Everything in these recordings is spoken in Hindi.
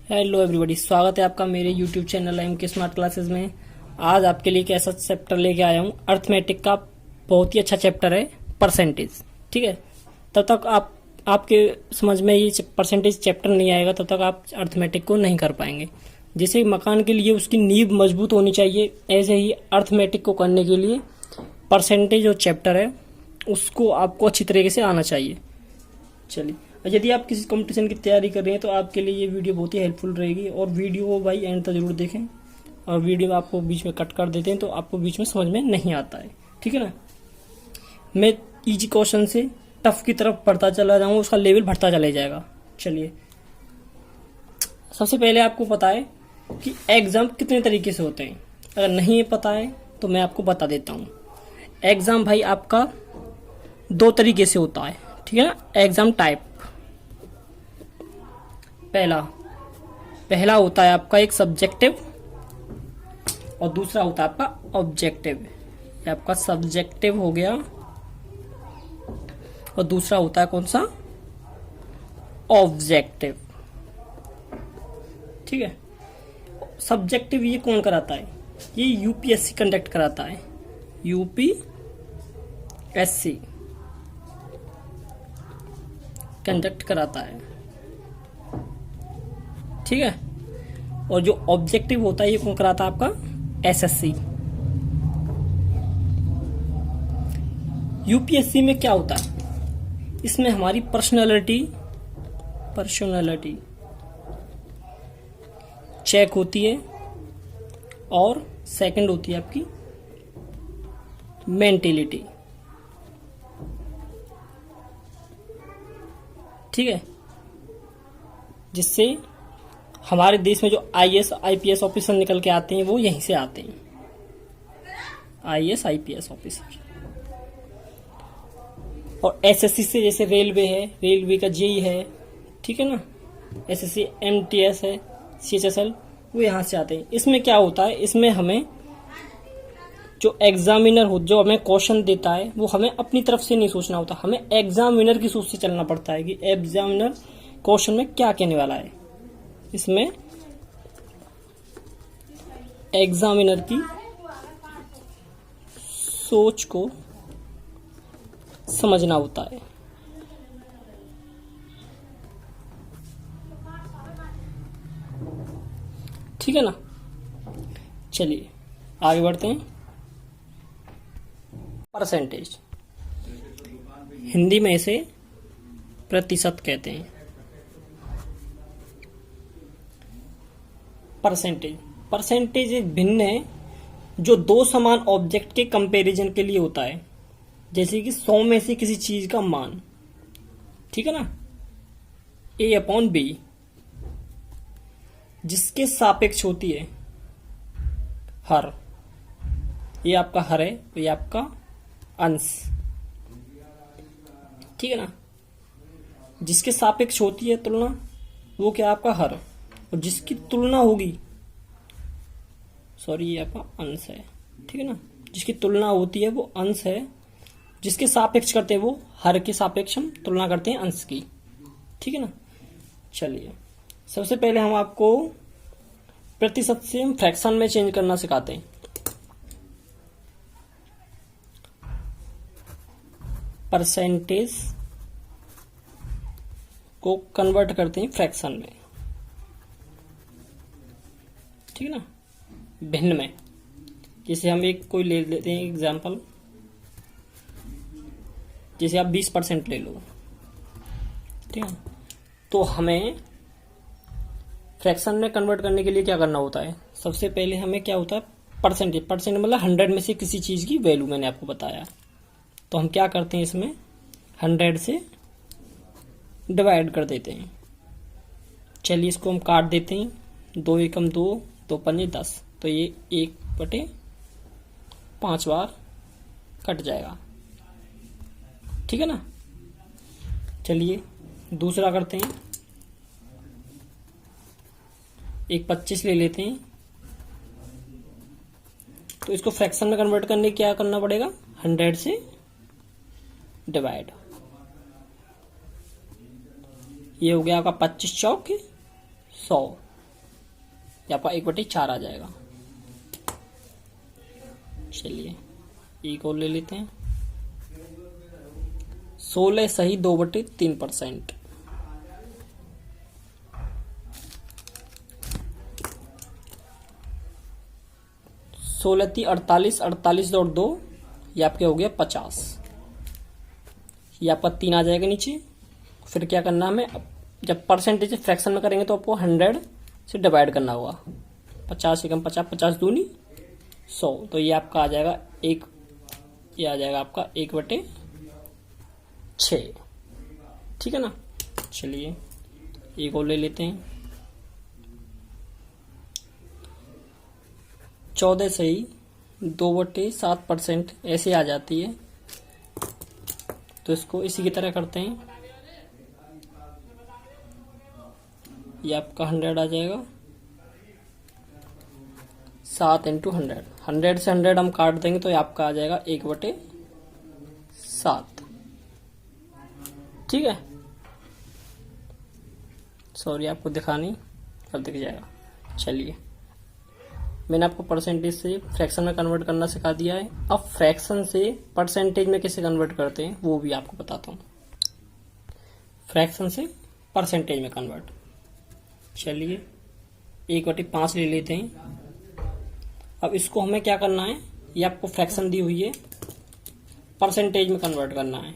हेलो एवरीबॉडी, स्वागत है आपका मेरे यूट्यूब चैनल एम के स्मार्ट क्लासेस में। आज आपके लिए एक ऐसा चैप्टर लेके आया हूँ, अर्थमेटिक का बहुत ही अच्छा चैप्टर है, परसेंटेज। ठीक है, तब तक आपके समझ में ये परसेंटेज चैप्टर नहीं आएगा तब तक आप अर्थमेटिक को नहीं कर पाएंगे। जैसे मकान के लिए उसकी नींव मजबूत होनी चाहिए, ऐसे ही अर्थमेटिक को करने के लिए परसेंटेज जो चैप्टर है उसको आपको अच्छी तरीके से आना चाहिए। चलिए, यदि आप किसी कंपटीशन की तैयारी कर रहे हैं तो आपके लिए ये वीडियो बहुत ही हेल्पफुल रहेगी। और वीडियो को भाई एंड तक जरूर देखें, और वीडियो आपको बीच में कट कर देते हैं तो आपको बीच में समझ में नहीं आता है। ठीक है ना, मैं इजी क्वेश्चन से टफ की तरफ बढ़ता चला जाऊंगा, उसका लेवल बढ़ता चला जाएगा। चलिए, सबसे पहले आपको पता है कि एग्जाम कितने तरीके से होते हैं। अगर नहीं पता है तो मैं आपको बता देता हूँ। एग्जाम भाई आपका दो तरीके से होता है। ठीक है ना, एग्जाम टाइप पहला होता है आपका एक सब्जेक्टिव और दूसरा होता है आपका ऑब्जेक्टिव। ये आपका सब्जेक्टिव हो गया और दूसरा होता है कौन सा, ऑब्जेक्टिव। ठीक है, सब्जेक्टिव ये कौन कराता है, ये यूपीएससी कंडक्ट कराता है। यूपीएससी कंडक्ट कराता है। ठीक है, और जो ऑब्जेक्टिव होता है ये कौन कराता है, आपका एसएससी। यूपीएससी में क्या होता है, इसमें हमारी पर्सनालिटी चेक होती है और सेकंड होती है आपकी मेंटेलिटी। ठीक है, जिससे हमारे देश में जो आईएएस आईपीएस ऑफिसर निकल के आते हैं वो यहीं से आते हैं, आईएएस आईपीएस ऑफिसर। और एसएससी से जैसे रेलवे है, रेलवे का जेई है, ठीक है ना, एसएससी एमटीएस है, सीएचएसएल, वो यहाँ से आते हैं। इसमें क्या होता है, इसमें हमें जो एग्जामिनर हो, जो हमें क्वेश्चन देता है वो हमें अपनी तरफ से नहीं सोचना होता, हमें एग्जामिनर की सोच से चलना पड़ता है कि एग्जामिनर क्वेश्चन में क्या कहने वाला है। इसमें एग्जामिनर की सोच को समझना होता है। ठीक है ना, चलिए आगे बढ़ते हैं। परसेंटेज हिंदी में इसे प्रतिशत कहते हैं। परसेंटेज एक भिन्न है जो दो समान ऑब्जेक्ट के कंपैरिजन के लिए होता है, जैसे कि 100 में से किसी चीज का मान। ठीक है ना, A/B जिसके सापेक्ष होती है हर। ये आपका हर है, ये आपका अंश। ठीक है ना, जिसके सापेक्ष होती है तुलना, वो क्या आपका हर, और जिसकी तुलना होगी, सॉरी ये आपका अंश है। ठीक है ना, जिसकी तुलना होती है वो अंश है, जिसके सापेक्ष करते हैं वो हर के सापेक्ष हम तुलना करते हैं अंश की। ठीक है ना, चलिए सबसे पहले हम आपको प्रतिशत से हम फ्रैक्शन में चेंज करना सिखाते हैं। परसेंटेज को कन्वर्ट करते हैं फ्रैक्शन में। ठीक है ना, भिन्न में। जैसे हम एक कोई ले लेते हैं एग्जांपल, जैसे आप 20% ले लो। ठीक है, तो हमें फ्रैक्शन में कन्वर्ट करने के लिए क्या करना होता है, सबसे पहले हमें क्या होता है, परसेंटेज मतलब 100 में से किसी चीज की वैल्यू मैंने आपको बताया, तो हम क्या करते हैं, इसमें 100 से डिवाइड कर देते हैं। चलिए इसको हम काट देते हैं, 2 एकम 2, 2 पंजे 10, तो ये 1/5 बार कट जाएगा। ठीक है ना, चलिए दूसरा करते हैं, एक 25 ले लेते हैं। तो इसको फ्रैक्शन में कन्वर्ट करने क्या करना पड़ेगा, 100 से डिवाइड। ये हो गया आपका 25 चौक 100। ये आपका 1/4 आ जाएगा। चलिए एक और ले लेते हैं। 16 सही 2/3%। 16 × 48, 48.2, ये आपके हो गया 50। ये आपका 3 आ जाएगा नीचे। फिर क्या करना हमें, जब परसेंटेज फ्रैक्शन में करेंगे तो आपको 100 से डिवाइड करना होगा। 50 से कम 50, 50 दूनी 100, तो ये आपका आ जाएगा ये आ जाएगा आपका 1/6। ठीक है ना। चलिए एक और ले लेते हैं। 14 सही 2/7% ऐसे आ जाती है, तो इसको इसी की तरह करते हैं। ये आपका 100 आ जाएगा। 7 × 100, 100 से 100 हम काट देंगे तो ये आपका आ जाएगा 1/7। ठीक है, सॉरी आपको दिखानी, अब दिख जाएगा। चलिए मैंने आपको परसेंटेज से फ्रैक्शन में कन्वर्ट करना सिखा दिया है। अब फ्रैक्शन से परसेंटेज में कैसे कन्वर्ट करते हैं वो भी आपको बताता हूँ। फ्रैक्शन से परसेंटेज में कन्वर्ट, चलिए 1/5 ले लेते हैं। अब इसको हमें क्या करना है, ये आपको फ्रैक्शन दी हुई है, परसेंटेज में कन्वर्ट करना है।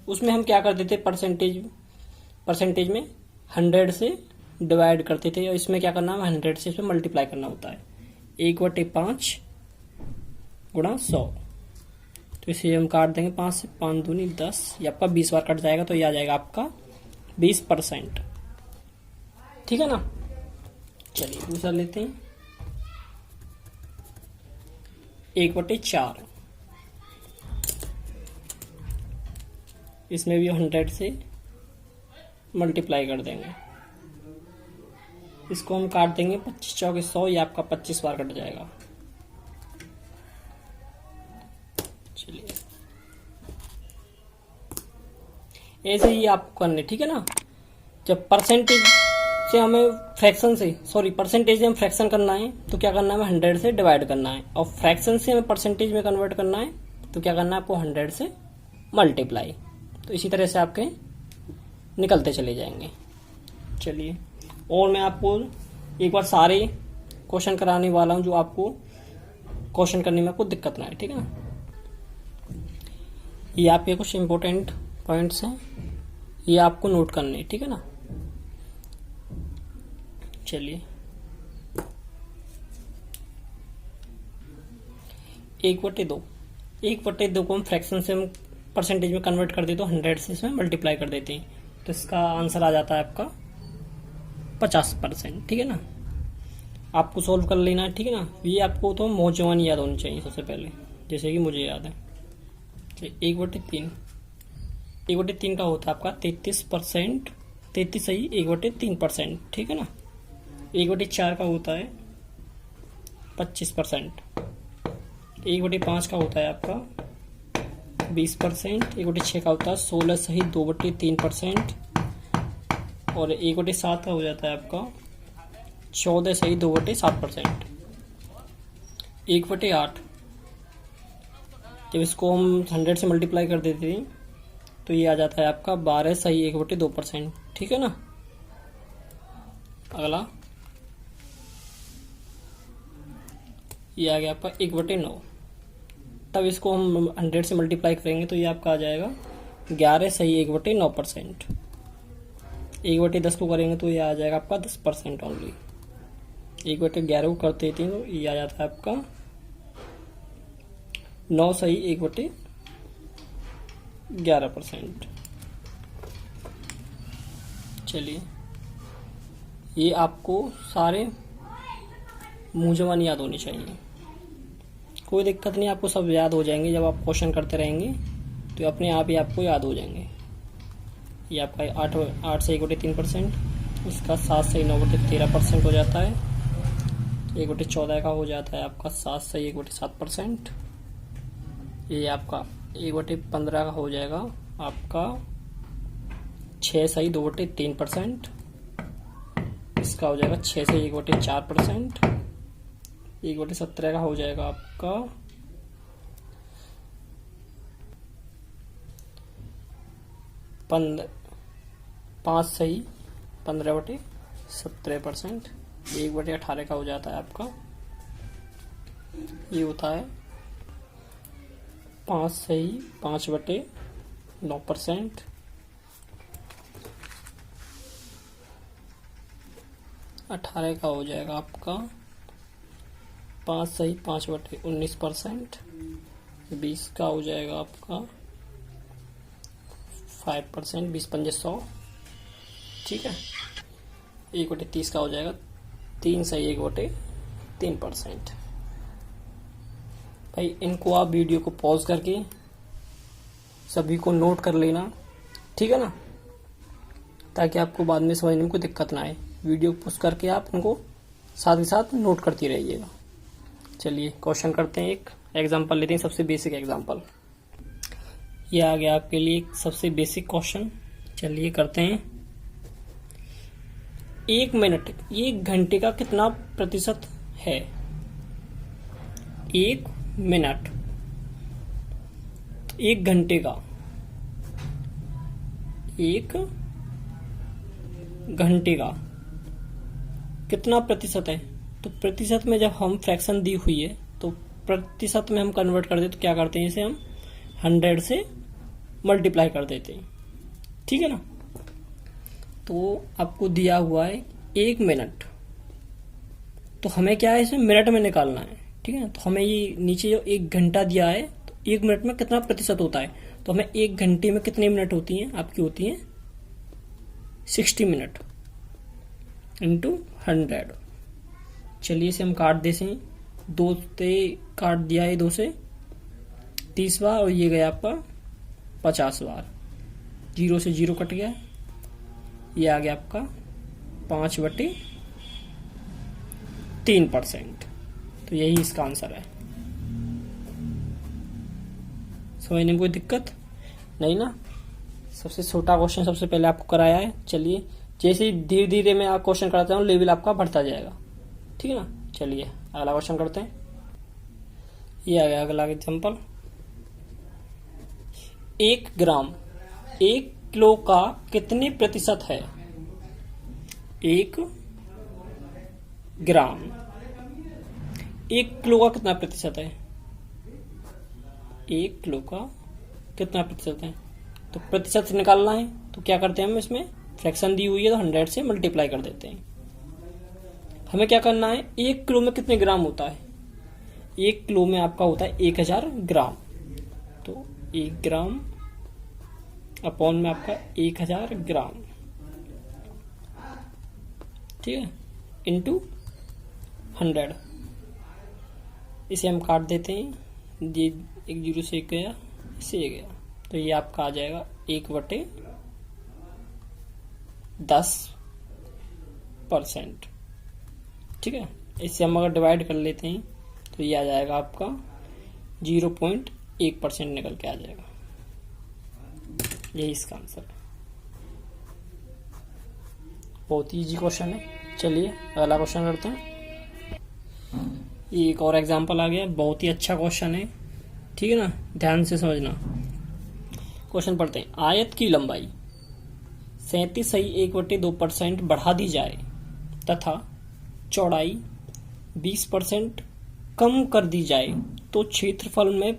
उसमें हम क्या कर देते, परसेंटेज में 100 से डिवाइड करते थे, और इसमें क्या करना है, 100 से इसमें मल्टीप्लाई करना होता है। 1/5 गुणा 100, तो इसे हम काट देंगे 5 से, 5 दूनी 10, ये आपका 20 बार कट जाएगा, तो ये आ जाएगा आपका 20%। ठीक है ना। चलिए दूसरा लेते हैं। 1/4, इसमें भी 100 से मल्टीप्लाई कर देंगे। इसको हम काट देंगे 25 चौके 100, ये आपका 25 बार कट जाएगा। चलिए ऐसे ही आपको करने, ठीक है ना। जब परसेंटेज से हमें फ्रैक्शन से, सॉरी परसेंटेज से हम फ्रैक्शन करना है तो क्या करना है, हमें 100 से डिवाइड करना है, और फ्रैक्शन से हमें परसेंटेज में कन्वर्ट करना है तो क्या करना है आपको, 100 से मल्टीप्लाई। तो इसी तरह से आपके निकलते चले जाएंगे। चलिए और मैं आपको एक बार सारे क्वेश्चन कराने वाला हूं जो आपको क्वेश्चन करने में आपको दिक्कत ना आए। ठीक है ना। ये आपके कुछ इंपॉर्टेंट पॉइंट्स हैं, ये आपको नोट करने, ठीक है ना। चलिए 1/2, 1/2 को हम फ्रैक्शन से हम परसेंटेज में कन्वर्ट कर देते, तो 100 से इसमें मल्टीप्लाई कर देते हैं, तो इसका आंसर आ जाता है आपका 50%। ठीक है ना। आपको सॉल्व कर लेना है, ठीक है ना। ये आपको तो मौजवानी याद होनी चाहिए सबसे पहले, जैसे कि मुझे याद है। 1/3, 1/3 का होता है आपका 33%, 33 सही 1/3%। ठीक है ना। 1/4 का होता है 25%, 1/5 का होता है आपका 20%, 1/6 का होता है 16 सही 2/3%, और 1/7 का हो जाता है आपका 14 सही 2/7%। 1/8 जब इसको हम 100 से मल्टीप्लाई कर देते हैं तो ये आ जाता है आपका 12 सही 1/2%। ठीक है ना। अगला ये आ गया आपका 1/9, तब इसको हम 100 से मल्टीप्लाई करेंगे तो ये आपका आ जाएगा 11 सही 1/9%। 1/10 को करेंगे तो ये आ जाएगा आपका 10% ओनली। 1/11 को करते थे तो ये आ जाता है आपका 9 सही 1/11%। चलिए ये आपको सारे मुंह जबान याद होनी चाहिए, कोई दिक्कत नहीं, आपको सब याद हो जाएंगे। जब आप क्वेश्चन करते रहेंगे तो अपने आप ही आपको याद हो जाएंगे। ये आपका 8 से 1/3%, इसका 7 से 9/13% हो जाता है। 1/14 का हो जाता है आपका 7 से 1/7%। ये आपका 1/15 का हो जाएगा आपका 6 सही 2/3%। इसका हो जाएगा 6 से 1/4%। 1/17 का हो जाएगा आपका 5 सही 15/17%। 1/18 का हो जाता है आपका, ये होता है 5 सही 5/9%। 18 का हो जाएगा आपका 5 सही 5/19%। 20 का हो जाएगा आपका 5%। 20 × 100, ठीक है। 1/30 का हो जाएगा 3 सही 1/3%। भाई इनको आप वीडियो को पॉज करके सभी को नोट कर लेना, ठीक है ना, ताकि आपको बाद में समझने में कोई दिक्कत ना आए। वीडियो पॉज करके आप इनको साथ ही साथ नोट करती रहिएगा। चलिए क्वेश्चन करते हैं, एक एग्जांपल लेते हैं, सबसे बेसिक एग्जांपल। ये आ गया आपके लिए एक सबसे बेसिक क्वेश्चन। चलिए करते हैं। 1 मिनट 1 घंटे का कितना प्रतिशत है? 1 मिनट 1 घंटे का, 1 घंटे का कितना प्रतिशत है? तो प्रतिशत में जब हम फ्रैक्शन दी हुई है तो प्रतिशत में हम कन्वर्ट कर देते तो क्या करते हैं, इसे हम 100 से मल्टीप्लाई कर देते हैं, ठीक है ना। तो आपको दिया हुआ है 1 मिनट, तो हमें क्या है इसे मिनट में निकालना है, ठीक है। तो हमें ये नीचे जो 1 घंटा दिया है, तो 1 मिनट में कितना प्रतिशत होता है, तो हमें 1 घंटे में कितने मिनट होती हैं आपकी? होती हैं 60 मिनट इंटू 100। चलिए इसे हम काट देते हैं। 2 से काट दिया है, 2 से 30 बार, और ये गया आपका 50 बार। 0 से 0 कट गया, ये आ गया आपका 5/3%। तो यही इसका आंसर है। समझने में कोई दिक्कत नहीं ना। सबसे छोटा क्वेश्चन सबसे पहले आपको कराया है। चलिए जैसे ही धीरे धीरे मैं आप क्वेश्चन कराता हूँ, लेवल आपका बढ़ता जाएगा, ठीक है ना। चलिए अगला क्वेश्चन करते हैं। ये आ गया अगला एग्जांपल। 1 ग्राम 1 किलो का कितने प्रतिशत है? 1 ग्राम 1 किलो का कितना प्रतिशत है? 1 किलो का कितना प्रतिशत है? तो प्रतिशत से निकालना है, तो क्या करते हैं हम, इसमें फ्रैक्शन दी हुई है तो 100 से मल्टीप्लाई कर देते हैं। हमें क्या करना है, 1 किलो में कितने ग्राम होता है? 1 किलो में आपका होता है 1000 ग्राम। तो 1 ग्राम अपॉन में आपका 1000 ग्राम, ठीक है, इंटू 100। इसे हम काट देते हैं, ये 1 0 से 1 गया, इससे ये गया, तो ये आपका आ जाएगा 1/10%, ठीक है। इससे हम अगर डिवाइड कर लेते हैं तो ये आ जाएगा आपका 0.1% निकल के आ जाएगा। यही इसका आंसर है। बहुत इजी क्वेश्चन है। चलिए अगला क्वेश्चन करते हैं। ये एक और एग्जांपल आ गया, बहुत ही अच्छा क्वेश्चन है, ठीक है ना, ध्यान से समझना। क्वेश्चन पढ़ते हैं। आयत की लंबाई 37 सही 1/2% बढ़ा दी जाए तथा चौड़ाई 20% कम कर दी जाए तो क्षेत्रफल में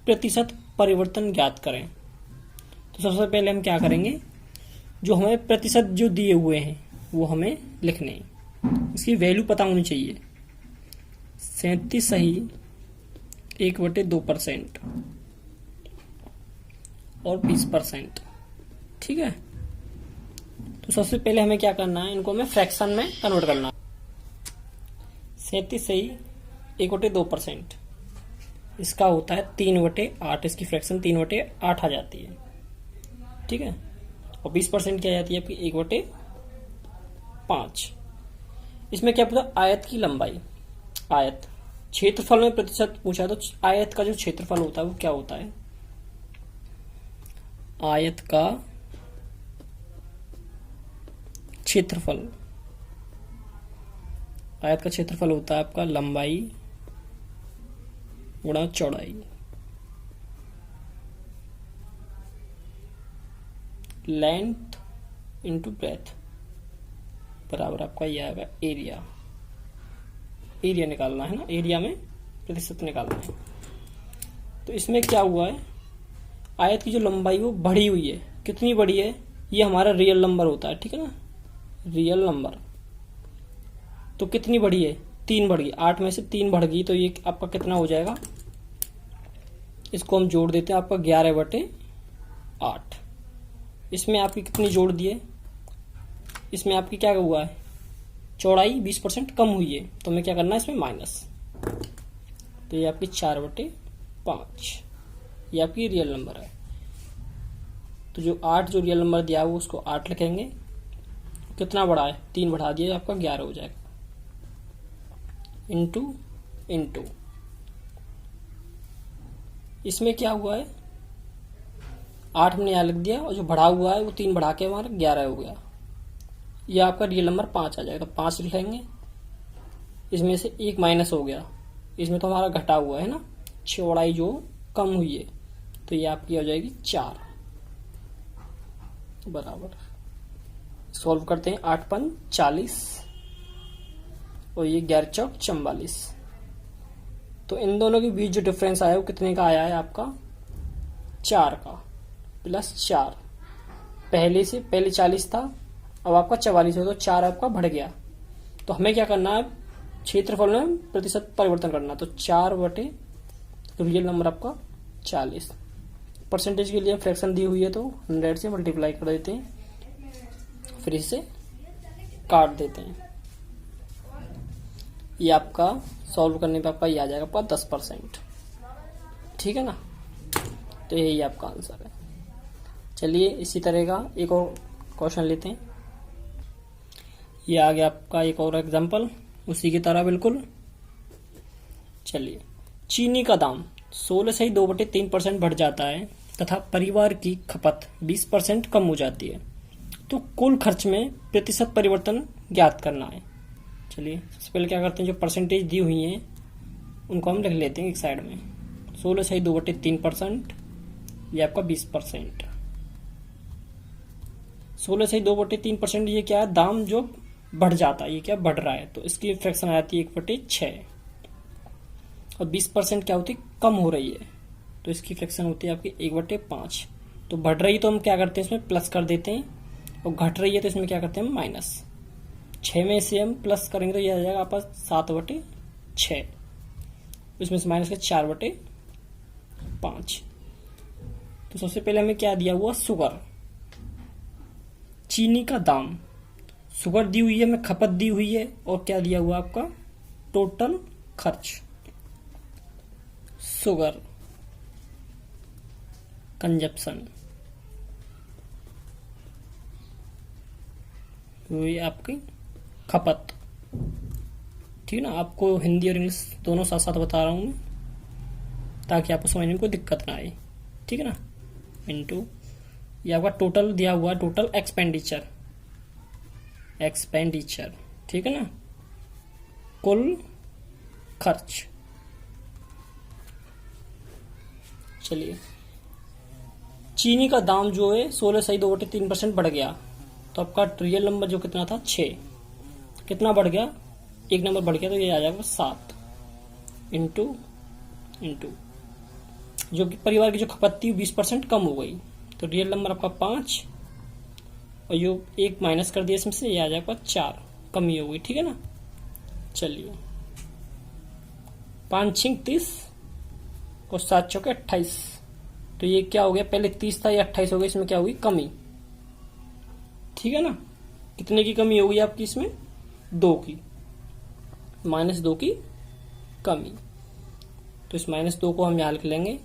प्रतिशत परिवर्तन ज्ञात करें। तो सबसे पहले हम क्या करेंगे, जो हमें प्रतिशत जो दिए हुए हैं वो हमें लिखने हैं, इसकी वैल्यू पता होनी चाहिए। 37 सही 1/2% और 20%, ठीक है। तो सबसे पहले हमें क्या करना है, इनको हमें फ्रैक्शन में कन्वर्ट करना है। 37 सही 1/2%, इसका होता है 3/8, इसकी फ्रैक्शन 3/8 आ जाती है, ठीक है। और 20% क्या जाती है आपकी 1/5। इसमें क्या पूछा, आयत की लंबाई। आयत क्षेत्रफल में प्रतिशत पूछा, तो आयत का जो क्षेत्रफल होता है वो क्या होता है, आयत का क्षेत्रफल आयत का क्षेत्रफल होता है आपका लंबाई गुणा चौड़ाई। लेंथ इंटू ब्रेथ बराबर आपका ये आएगा एरिया। एरिया निकालना है ना, एरिया में प्रतिशत निकालना है। तो इसमें क्या हुआ है, आयत की जो लंबाई वो बढ़ी हुई है। कितनी बढ़ी है, ये हमारा रियल नंबर होता है, ठीक है ना, रियल नंबर। तो कितनी बढ़ी है, 3 बढ़ गई, 8 में से 3 बढ़ गई, तो ये आपका कितना हो जाएगा, इसको हम जोड़ देते हैं, आपका 11/8। इसमें आपकी कितनी जोड़ दिए, इसमें आपकी क्या हुआ है, चौड़ाई 20% कम हुई है, तो हमें क्या करना है इसमें माइनस। तो ये आपकी 4/5, ये आपकी रियल नंबर है। तो जो 8 जो रियल नंबर दिया है वो उसको 8 लिखेंगे। कितना बढ़ा है, 3 बढ़ा दिया, आपका 11 हो जाएगा। इंटू इसमें क्या हुआ है, 8 हमने यहाँ लिख दिया, और जो बढ़ा हुआ है वो 3 बढ़ा के हमारा 11 हो गया। ये आपका रियल नंबर 5 आ जाएगा, 5 लिखेंगे। इसमें से 1 माइनस हो गया, इसमें तो हमारा घटा हुआ है ना, चौड़ाई जो कम हुई है, तो ये आपकी हो जाएगी 4 बराबर। सॉल्व करते हैं, 8 पन 40 और ये 11 चौक 44। तो इन दोनों के बीच जो डिफरेंस आया वो कितने का आया है आपका, 4 का, +4। पहले 40 था, अब आपका 44 है, तो 4 आपका बढ़ गया। तो हमें क्या करना है, क्षेत्रफल में प्रतिशत परिवर्तन करना। तो 4 बटे रियल नंबर आपका 40। परसेंटेज के लिए फ्रैक्शन दी हुई है, तो 100 से मल्टीप्लाई कर देते हैं, फिर इसे काट देते हैं। ये आपका सॉल्व करने पे आपका ये आ जाएगा आपका 10%, ठीक है ना। तो यही आपका आंसर है। चलिए इसी तरह का एक और क्वेश्चन लेते हैं। ये आ गया आपका एक और एग्जांपल उसी की तरह बिल्कुल। चलिए, चीनी का दाम 16 से ही 2/3% बढ़ जाता है तथा परिवार की खपत 20% कम हो जाती है, तो कुल खर्च में प्रतिशत परिवर्तन ज्ञात करना है। चलिए सबसे पहले क्या करते हैं, जो परसेंटेज दी हुई हैं उनको हम लिख लेते हैं एक साइड में। 16 से ही 2/3%, ये आपका 20%। 16 से ही 2/3% ये क्या है, दाम जो बढ़ जाता है, ये क्या बढ़ रहा है, तो इसकी फ्रैक्शन आ जाती है 1/6। और 20% क्या होती है, कम हो रही है, तो इसकी फ्रैक्शन होती है आपकी 1/5। तो बढ़ रही तो हम क्या करते हैं, इसमें प्लस कर देते हैं, और घट रही है तो इसमें क्या करते हैं, माइनस। 6 में से हम प्लस करेंगे तो ये आ जाएगा आपका 7/6, इसमें से माइनस का 4/5। तो सबसे पहले हमें क्या दिया हुआ, शुगर, चीनी का दाम, शुगर दी हुई है, हमें खपत दी हुई है, और क्या दिया हुआ आपका, टोटल खर्च, शुगर कंजप्शन, ये आपकी खपत, ठीक है ना। आपको हिंदी और इंग्लिश दोनों साथ साथ बता रहा हूं मैं, ताकि आपको समझने में कोई दिक्कत ना आए, ठीक है ना। इनटू ये आपका टोटल दिया हुआ, टोटल एक्सपेंडिचर, ठीक है ना, कुल खर्च। चलिए, चीनी का दाम जो है 16 से 2/3% बढ़ गया, तो आपका रियल नंबर जो कितना था, 6, कितना बढ़ गया, 1 नंबर बढ़ गया, तो ये आ जाएगा 7 इंटू जो कि परिवार की जो खपत थी 20% कम हो गई, तो रियल नंबर आपका 5, और जो 1 माइनस कर दिया इसमें से, ये आ जाएगा 4, कमी हो गई, ठीक है ना। चलिए, 5 छिंग 30 और 7 चौके 28, तो ये क्या हो गया, पहले 30 था, ये 28 हो गया, इसमें क्या हुई, कमी, ठीक है ना। कितने की कमी हो गई आपकी इसमें, 2 की, -2 की कमी। तो इस -2 को हम यहाँ लिख लेंगे,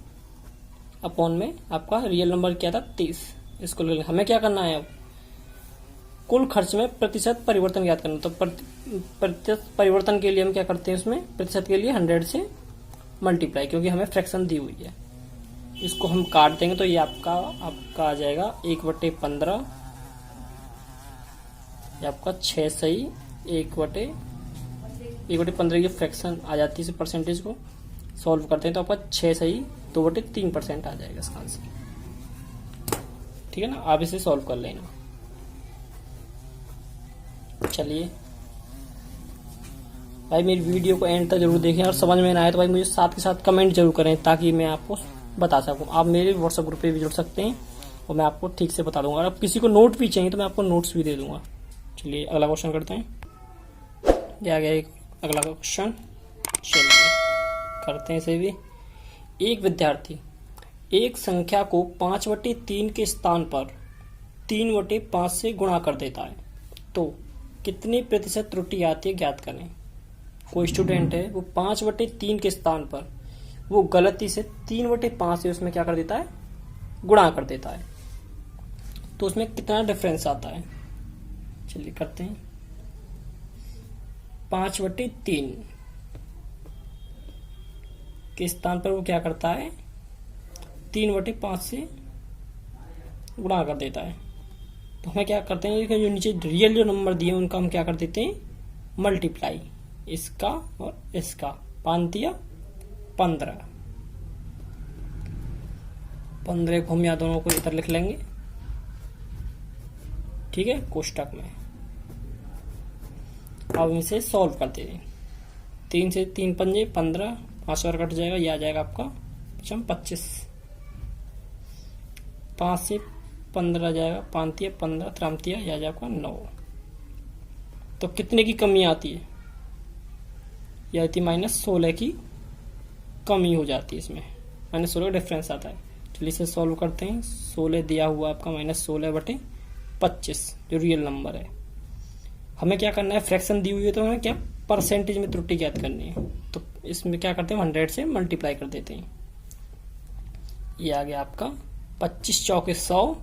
अपॉन में आपका रियल नंबर क्या था, 30, इसको लिख लेंगे। हमें क्या करना है, अब कुल खर्च में प्रतिशत परिवर्तन ज्ञात करना। तो प्रतिशत परिवर्तन के लिए हम क्या करते हैं, उसमें प्रतिशत के लिए 100 से मल्टीप्लाई, क्योंकि हमें फ्रैक्शन दी हुई है। इसको हम काट देंगे, तो ये आपका आ जाएगा 1/15, ये आपका 6 सही 1/15, 1/15 की फ्रैक्शन आ जाती है, इस परसेंटेज को सॉल्व करते हैं तो आपका 6 सही 2/3% आ जाएगा इसका आंसर। ठीक है ना, आप इसे सॉल्व कर लेना। चलिए भाई, मेरी वीडियो को एंड तक जरूर देखें और समझ में ना आए तो भाई मुझे साथ के साथ कमेंट जरूर करें ताकि मैं आपको बता सकूं। आप मेरे व्हाट्सएप ग्रुप पे भी जुड़ सकते हैं और मैं आपको ठीक से बता दूंगा। और अब किसी को नोट भी चाहिए तो मैं आपको नोट्स भी दे दूंगा। चलिए अगला क्वेश्चन करते हैं। ये आ गया एक अगला क्वेश्चन, चलिए करते हैं इसे भी। एक विद्यार्थी एक संख्या को 5/3 के स्थान पर 3/5 से गुणा कर देता है तो कितनी प्रतिशत त्रुटि आती है ज्ञात करें। कोई स्टूडेंट है वो 5/3 के स्थान पर वो गलती से 3/5 से उसमें क्या कर देता है, गुणा कर देता है, तो उसमें कितना डिफरेंस आता है। चलिए करते हैं। 5/3 के स्थान पर वो क्या करता है, 3/5 से गुणा कर देता है। तो हमें क्या करते हैं, जो नीचे रियल जो नंबर दिए उनका हम क्या कर देते हैं, मल्टीप्लाई, इसका और इसका 5 15 15 को हम यहाँ दोनों को इधर लिख लेंगे। ठीक है, कोष्टक में। अब इसे सॉल्व करते हैं। 3 से 3 पंजे 15, 5 और कट जाएगा, यह आ जाएगा आपका 25। 5 से 15 जाएगा, 5 15 त्रमतिया, यह आ जाएगा आपका 9। तो कितने की कमी आती है, यह आती -16 की कमी हो जाती है। इसमें -16 डिफरेंस आता है। चलिए इसे सॉल्व करते हैं। 16 दिया हुआ आपका -16/25 जो रियल नंबर है। हमें क्या करना है, फ्रैक्शन दी हुई है तो हमें क्या परसेंटेज में त्रुटि ज्ञात करनी है। तो इसमें क्या करते हैं, 100 से मल्टीप्लाई कर देते हैं। ये आ गया आपका 25 चौके 100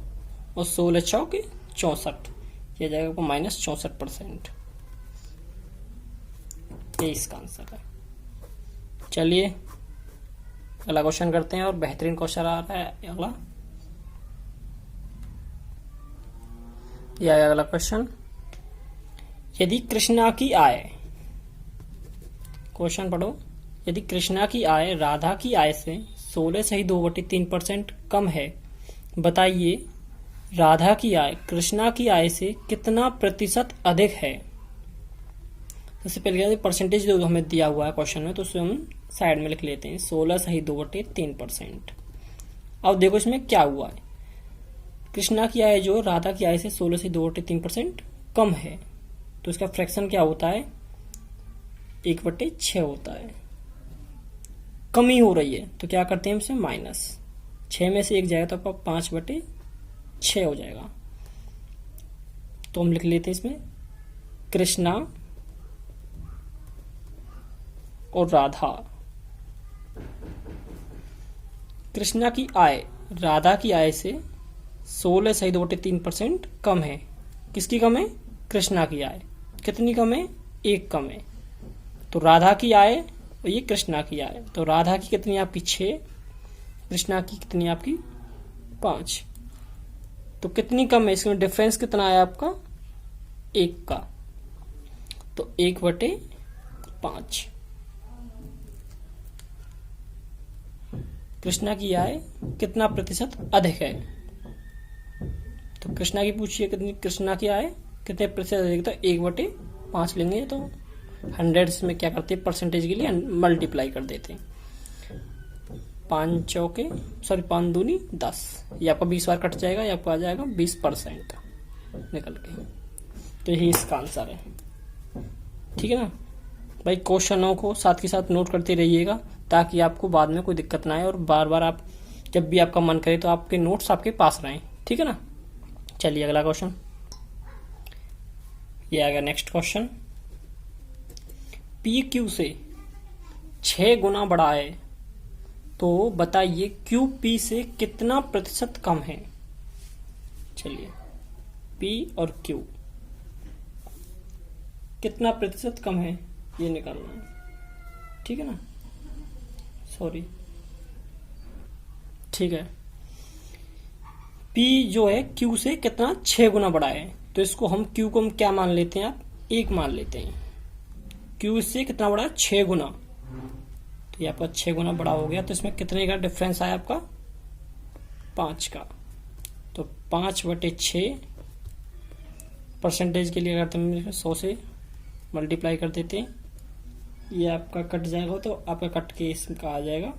और 16 चौके 64, ये जाएगा आपको -64%। ये इसका आंसर है। चलिए अगला क्वेश्चन करते हैं और बेहतरीन क्वेश्चन आ रहा है अगला। यह अगला क्वेश्चन, यदि कृष्णा की आय, क्वेश्चन पढ़ो, यदि कृष्णा की आय राधा की आय से 16 सही 2/3% कम है, बताइए राधा की आय कृष्णा की आय से कितना प्रतिशत अधिक है। सबसे पहले परसेंटेज जो हमें दिया हुआ है क्वेश्चन में तो उसे हम साइड में लिख लेते हैं, 16 सही 2/3%। अब देखो इसमें क्या हुआ है, कृष्णा की आय जो राधा की आय से 16 से 2/3% कम है, तो इसका फ्रैक्शन क्या होता है, 1/6 होता है। कमी हो रही है तो क्या करते हैं, हमसे -6 में से 1 जाएगा तो आपका 5/6 हो जाएगा। तो हम लिख लेते हैं इसमें कृष्णा और राधा। कृष्णा की आय राधा की आय से 16 सही 2/3% कम है। किसकी कम है, कृष्णा की आय। कितनी कम है, 1 कम है। तो राधा की आय और ये कृष्णा की आय, तो राधा की कितनी आपकी 6, कृष्णा की कितनी आपकी 5। तो कितनी कम है, इसमें डिफरेंस कितना आया आपका 1 का, तो 1/5। कृष्णा की आय कितना प्रतिशत अधिक है, तो कृष्णा की पूछिए कितनी, कृष्णा की आय कितने प्रतिशत अधिक, तो 1/5 लेंगे तो 100 में क्या करते हैं, परसेंटेज के लिए मल्टीप्लाई कर देते हैं। 5 5 दूनी 10, ये आपका 20 बार कट जाएगा, ये आपको आ जाएगा 20% निकल के। तो यही इसका आंसर है। ठीक है ना भाई, क्वेश्चनों को साथ के साथ नोट करते रहिएगा ताकि आपको बाद में कोई दिक्कत ना आए और बार बार आप जब भी आपका मन करे तो आपके नोट्स आपके पास रहें। ठीक है ना, चलिए अगला क्वेश्चन। ये आ गया नेक्स्ट क्वेश्चन, पी क्यू से 6 गुना बड़ा है तो बताइए क्यू पी से कितना प्रतिशत कम है। चलिए पी और क्यू कितना प्रतिशत कम है ये निकालना है। ठीक है ना, सॉरी, ठीक है। P जो है Q से कितना 6 गुना बड़ा है, तो इसको हम Q को हम क्या मान लेते हैं, आप 1 मान लेते हैं। Q इससे कितना बड़ा है, 6 गुना। तो ये आपका 6 गुना बड़ा हो गया। तो इसमें कितने का डिफरेंस आया आपका, 5 का। तो 5/6 परसेंटेज के लिए अगर तुम 100 से मल्टीप्लाई कर देते हैं, ये आपका कट जाएगा। तो आपका कट के इसका आ जाएगा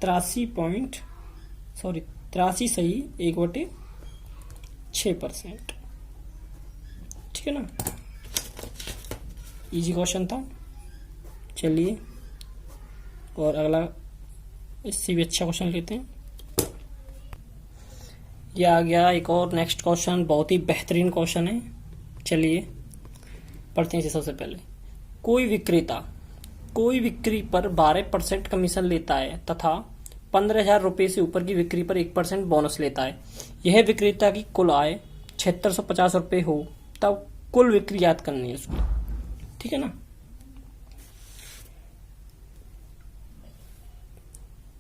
83 सही 1/6%। ठीक है ना, इजी क्वेश्चन था। चलिए और अगला इससे भी अच्छा क्वेश्चन लेते हैं। ये आ गया एक और नेक्स्ट क्वेश्चन, बहुत ही बेहतरीन क्वेश्चन है। चलिए पढ़ते हैं इसे। सबसे पहले, कोई बिक्री पर 12% कमीशन लेता है तथा 15,000 रुपये से ऊपर की बिक्री पर 1% बोनस लेता है। यह विक्रेता की कुल आय 7650 रुपये हो, तब कुल बिक्री याद करनी है उसकी। ठीक है ना।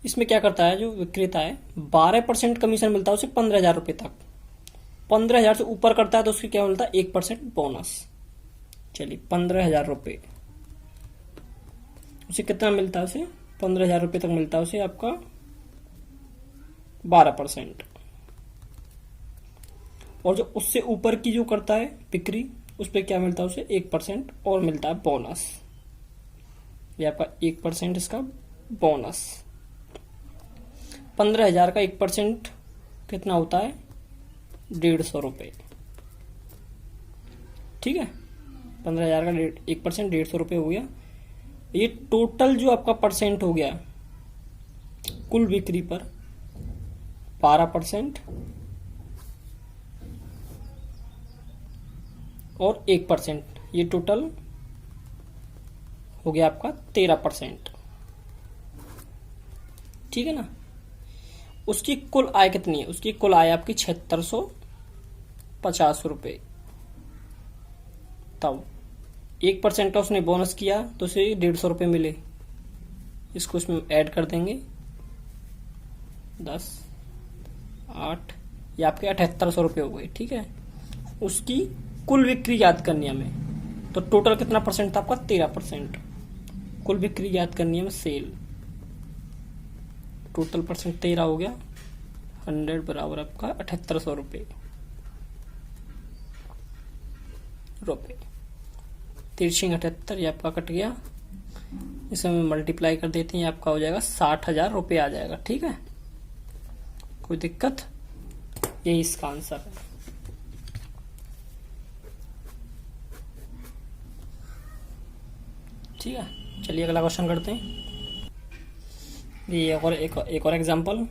इसमें क्या करता है, जो विक्रेता है 12% कमीशन मिलता है उसे 15,000 रुपये तक। 15,000 से ऊपर करता है तो उसके क्या मिलता है, 1% बोनस। चलिए 15,000 रुपये उसे कितना मिलता है, उसे 15,000 रुपये तक मिलता है उसे आपका 12%। और जो उससे ऊपर की जो करता है बिक्री, उस पर क्या मिलता है उसे 1% और मिलता है बोनस। ये आपका 1% इसका बोनस। 15,000 का 1% कितना होता है, 150 रुपये। ठीक है, 15,000 का 1% 150 रुपये हो गया। ये टोटल जो आपका परसेंट हो गया कुल बिक्री पर 12% और 1%, ये टोटल हो गया आपका 13%। ठीक है ना। उसकी कुल आय कितनी है, उसकी कुल आय आपकी 7650 रुपये। तब 1% का उसने बोनस किया तो उसे 150 रुपये मिले। इसको इसमें ऐड कर देंगे, 10, 8, ये आपके 7800 रुपये हो गए। ठीक है, उसकी कुल बिक्री याद करनी है हमें। तो टोटल कितना परसेंट था आपका, 13%। कुल बिक्री याद करनी है हमें, सेल। टोटल परसेंट 13 हो गया, 100 बराबर आपका 7800 रुपये। 7378 ये आपका कट गया। इसे हम मल्टीप्लाई कर देते हैं, आपका हो जाएगा 60,000 रुपये आ जाएगा। ठीक है, कोई दिक्कत, यही इसका आंसर है। ठीक है, चलिए अगला क्वेश्चन करते हैं। ये एक और एग्जांपल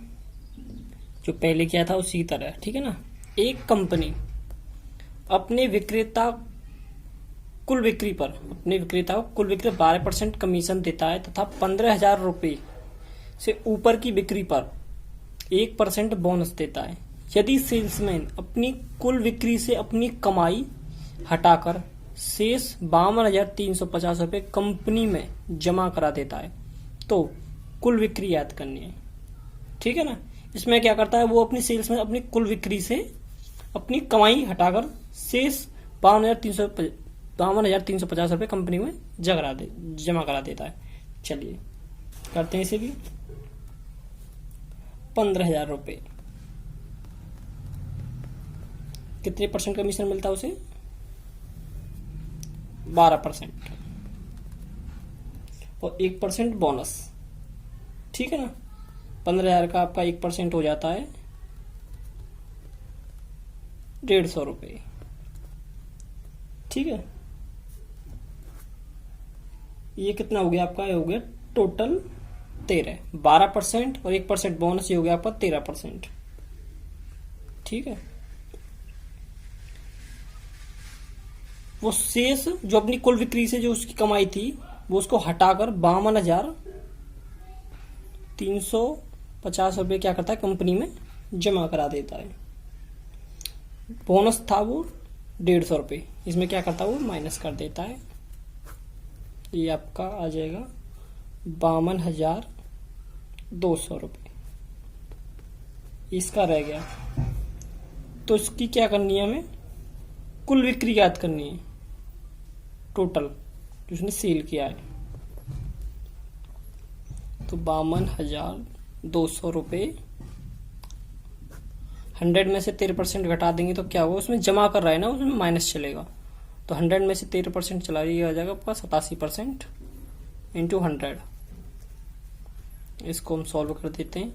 जो पहले किया था उसी तरह। ठीक है ना। एक कंपनी अपने विक्रेता कुल बिक्री पर 12% कमीशन देता है तथा 15,000 रुपये से ऊपर की बिक्री पर 1% बोनस देता है। यदि सेल्समैन अपनी कुल बिक्री से अपनी कमाई हटाकर शेष 52,350 रुपये कंपनी में जमा करा देता है, तो कुल बिक्री याद करनी है। ठीक है ना। इसमें क्या करता है, वो अपनी सेल्स में अपनी कुल बिक्री से अपनी कमाई हटाकर शेष 52,350 रुपये कंपनी में जमा करा देता है। चलिए करते हैं इसे भी। 15,000 रुपये, कितने परसेंट कमीशन मिलता है उसे, 12% और 1% बोनस। ठीक है ना। 15,000 का आपका 1% हो जाता है 150 रुपये। ठीक है, ये कितना हो गया आपका, ये हो गया टोटल 13। 12% और 1% बोनस, ये हो गया आपका 13%। ठीक है, वो शेष जो अपनी कुल बिक्री से जो उसकी कमाई थी वो उसको हटाकर 52,350 रुपये क्या करता है, कंपनी में जमा करा देता है। बोनस था वो 150 रुपये, इसमें क्या करता है वो माइनस कर देता है। ये आपका आ जाएगा 52,200 रुपये, इसका रह गया। तो इसकी क्या करनी है, हमें कुल बिक्री याद करनी है टोटल। जो उसने सील किया है। तो 52,200 रुपये 100 में से 13% घटा देंगे तो क्या होगा, उसमें जमा कर रहा है ना, उसमें माइनस चलेगा। तो 100 में से 13% चला, ये आ जाएगा आपका 87% इंटू 100। इसको हम सॉल्व कर देते हैं,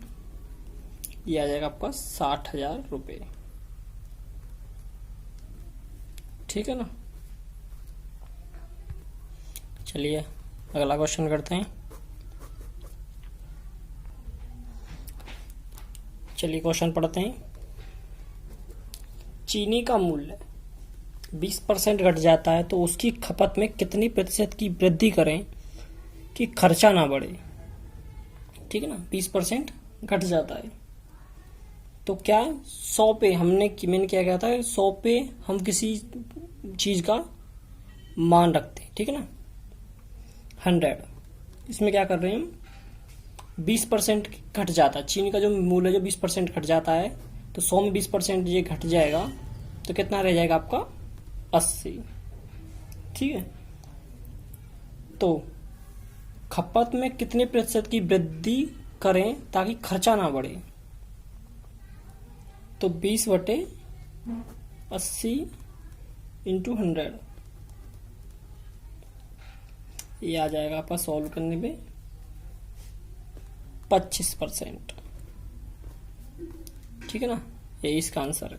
ये आ जाएगा आपका 60,000 रुपये। ठीक है ना। चलिए अगला क्वेश्चन करते हैं। चलिए क्वेश्चन पढ़ते हैं। चीनी का मूल्य 20% घट जाता है तो उसकी खपत में कितनी प्रतिशत की वृद्धि करें कि खर्चा ना बढ़े। ठीक है ना, 20% घट जाता है तो क्या 100 पे मैंने क्या कहा था, 100 पे हम किसी चीज का मान रखते हैं। ठीक है ना, 100, इसमें क्या कर रहे हैं हम, 20% घट जाता है। चीनी का जो मूल्य है जो 20% घट जाता है तो 100 में 20% ये घट जाएगा तो कितना रह जाएगा आपका 80। ठीक है, तो खपत में कितने प्रतिशत की वृद्धि करें ताकि खर्चा ना बढ़े। तो 20/80 इंटू 100, ये आ जाएगा आपका सॉल्व करने में 25%। ठीक है ना, ये इसका आंसर है।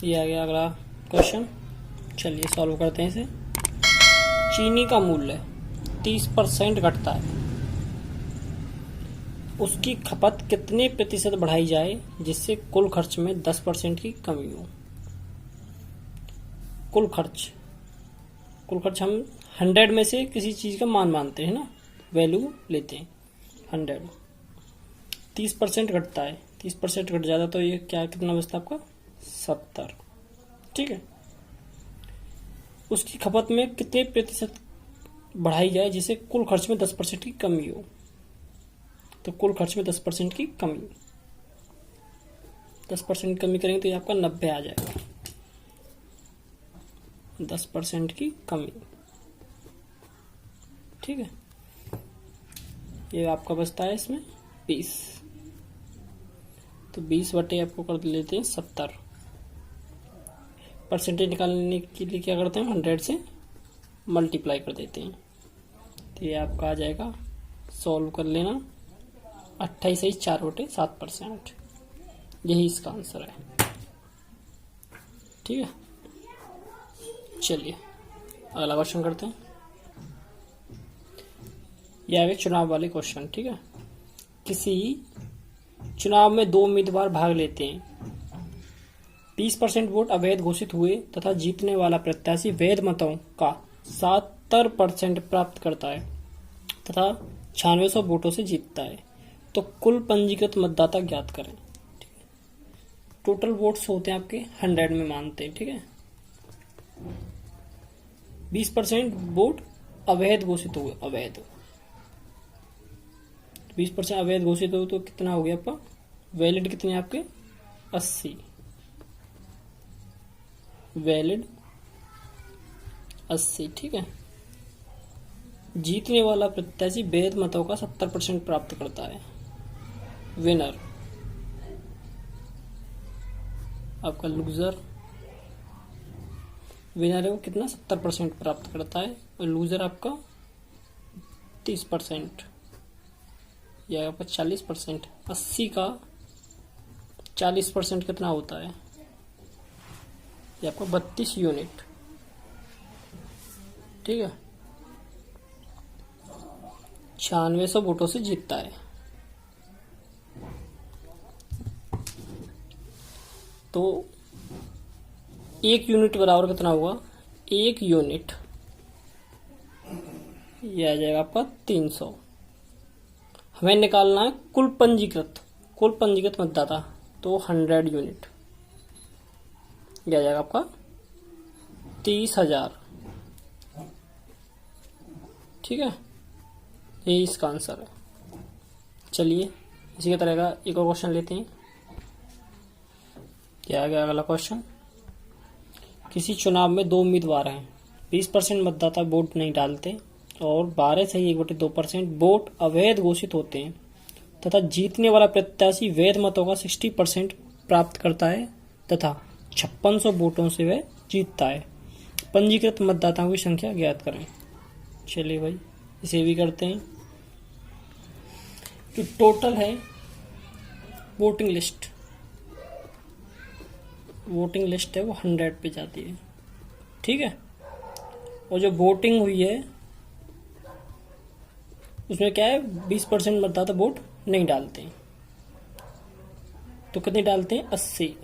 ये आ गया अगला क्वेश्चन। चलिए सॉल्व करते हैं इसे। चीनी का मूल्य 30% घटता है, उसकी खपत कितने प्रतिशत बढ़ाई जाए जिससे कुल खर्च में 10% की कमी हो। कुल खर्च हम 100 में से किसी चीज का मान मानते हैं ना, वैल्यू लेते हैं 100, 30% घटता है, 30% घट जाता तो ये क्या कितना बचता आपका 70। ठीक है, उसकी खपत में कितने प्रतिशत बढ़ाई जाए जिससे कुल खर्च में 10% की कमी हो। तो कुल खर्च में 10% की कमी, 10% कमी करेंगे तो ये आपका 90 आ जाएगा। 10% की कमी। ठीक है, ये आपका बचता है इसमें 20। तो 20 बटे आपको कर लेते हैं 70। परसेंटेज निकालने के लिए क्या करते हैं, 100 से मल्टीप्लाई कर देते हैं। तो ये आपका आ जाएगा, सॉल्व कर लेना, 28/4/7%। यही इसका आंसर है। ठीक है, चलिए अगला क्वेश्चन करते हैं। यह है चुनाव वाले क्वेश्चन। ठीक है, किसी चुनाव में 2 उम्मीदवार भाग लेते हैं, 30% वोट अवैध घोषित हुए तथा जीतने वाला प्रत्याशी वैध मतों का 70% प्राप्त करता है तथा 9600 वोटों से जीतता है, तो कुल पंजीकृत मतदाता ज्ञात करें। ठीक है, टोटल वोट्स होते हैं आपके 100 में मानते हैं। ठीक है, 20% वोट अवैध घोषित हुए, अवैध 20% अवैध घोषित हो तो कितना हो गया आपका, वैलिड कितने आपके 80, वैलिड 80। ठीक है, जीतने वाला प्रत्याशी वैध मतों का 70% प्राप्त करता है, विनर आपका लूजर, विनर है वो कितना 70% प्राप्त करता है और लूजर आपका 30% या आपका 40%। 80 का 40% कितना होता है, ये आपका 32 यूनिट। ठीक है, 9600 वोटों से जीतता है। तो 1 यूनिट बराबर कितना होगा, 1 यूनिट ये आ जाएगा आपका 300। हमें निकालना है कुल पंजीकृत मतदाता, तो 100 यूनिट ये आ जाएगा आपका 30,000। ठीक है, यही इसका आंसर है। चलिए इसी की तरह का एक और क्वेश्चन लेते हैं। क्या आ गया अगला क्वेश्चन। किसी चुनाव में 2 उम्मीदवार हैं, 20% मतदाता वोट नहीं डालते और 12.1/2% वोट अवैध घोषित होते हैं तथा जीतने वाला प्रत्याशी वैध मतों का 60% प्राप्त करता है तथा 5600 वोटों से वह जीतता है। पंजीकृत मतदाताओं की संख्या ज्ञात करें। चलिए भाई इसे भी करते हैं। जो टोटल है वोटिंग लिस्ट है वो 100 पे जाती है, ठीक है। और जो वोटिंग हुई है उसमें क्या है, 20% मतदाता वोट नहीं डालते हैं, तो कितने डालते हैं, 80।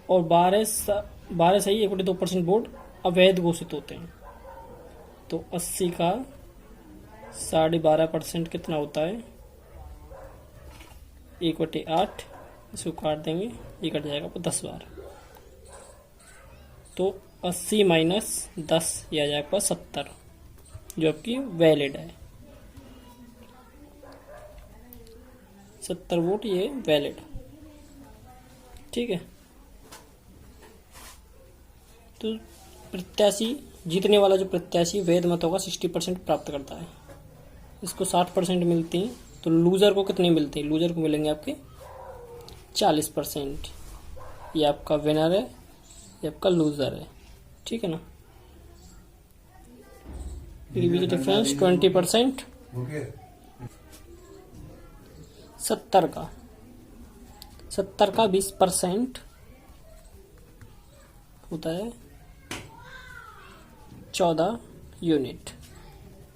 और 12.1/2% वोट अवैध घोषित होते हैं, तो 80 का 12.5% कितना होता है, 1/8। इसको काट देंगे, ये कट जाएगा 10 बार, तो 80 - 10 ये आ जाएगा 70, जो आपकी वैलिड है। 70 वोट ये वैलिड, ठीक है। तो प्रत्याशी, जीतने वाला जो प्रत्याशी वैध मतों का 60% प्राप्त करता है, इसको 60% मिलती हैं, तो लूजर को कितने मिलते हैं, लूजर को मिलेंगे आपके 40%। ये आपका विनर है, ये आपका लूजर है, ठीक है ना। डिफरेंस 20%। 70 का 20% होता है 14 यूनिट।